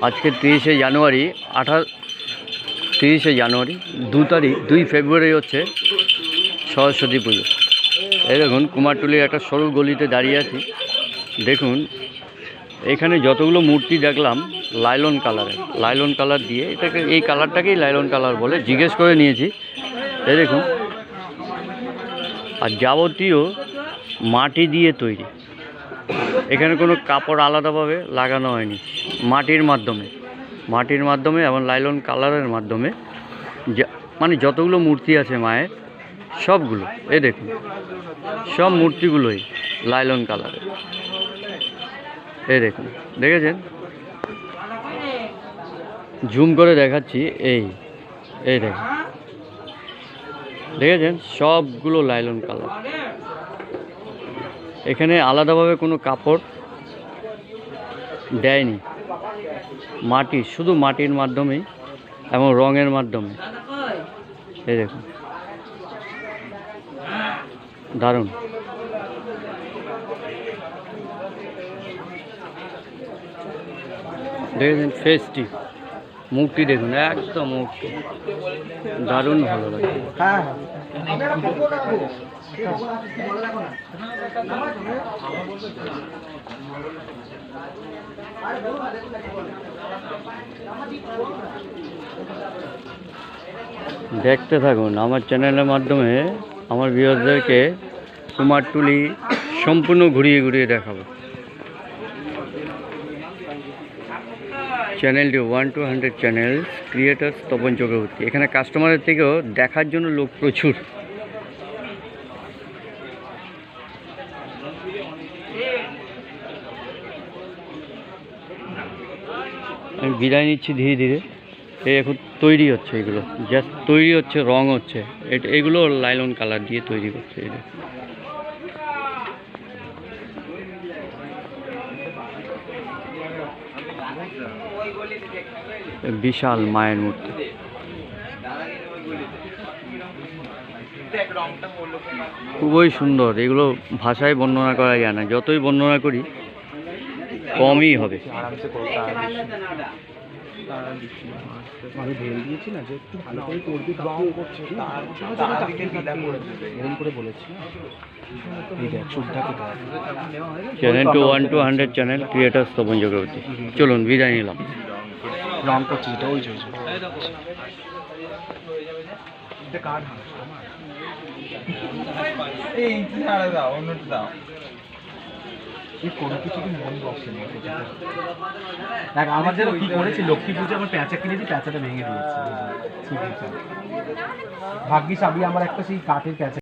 আজকে 30শে জানুয়ারি 30শে জানুয়ারি 2 ফেব্রুয়ারি হচ্ছে সরস্বতী পুজো। এই দেখুন কুমারটুলির একটা সরু গলিতে দাঁড়িয়ে আছি। দেখুন এখানে যতগুলো মূর্তি দেখলাম লাইলন কালার দিয়ে, এটাকে এই কালারটাকেই লাইলন কালার বলে, জিজ্ঞেস করে নিয়েছি। এই দেখুন, আর যাবতীয় মাটি দিয়ে তৈরি, এখানে কোনো কাপড় আলাদাভাবে লাগানো হয়নি। মাটির মাধ্যমে এবং লাইলন কালারের মাধ্যমে মানে যতগুলো মূর্তি আছে মায়ের সবগুলো, এই দেখুন সব মূর্তিগুলোই লাইলন কালারের। এই দেখুন, দেখেছেন? জুম করে দেখাচ্ছি। এই দেখুন, দেখেছেন? সবগুলো লাইলন কালার। এখানে আলাদাভাবে কোনো কাপড় দেয়নি, শুধু মাটির মাধ্যমেই এবং রঙের মাধ্যমে। এই দেখুন, দারুণ। দেখেছেন ফেসটি, মুখটি দেখুন, একদম মুখটি দারুণ ভালো লাগে। দেখতে থাকুন আমার চ্যানেলের মাধ্যমে আমার ভিউয়ারদেরকে কুমারটুলি সম্পূর্ণ ঘুরিয়ে দেখাবো। চ্যানেলটি 1 to 100 channel creators Tapan Chakraborty. এখানে কাস্টমারের থেকেও দেখার জন্য লোক প্রচুর। আমি বিদায় নিচ্ছি ধীরে ধীরে। এখন তৈরি হচ্ছে, এগুলো জাস্ট তৈরি হচ্ছে, রং হচ্ছে। এগুলো লাইলন কালার দিয়ে তৈরি করছে। এটা বিশাল মায়ের মূর্তি, খুবই সুন্দর। এগুলো ভাষায় বর্ণনা করা যায় না, যতই বর্ণনা করি কমই হবে। আমি ঢেল দিয়েছি না যে একটু ভালো করে করবি, এরকম করে বলেছি। Channel 1 to 100 channel creators Tapan Chakraborty. চলুন বিদায় নিলাম। রং করছি এটা, ওই যে কোনো কিছু মন বসে না। দেখ আমার যেন কি করেছি, লক্ষ্মী পুজো আমার প্যাঁচা কিনেছি, প্যাঁচাটা ভেঙে দিয়েছি। ভাগ্যিস আমি আমার একটা সেই কাঠের প্যাঁচা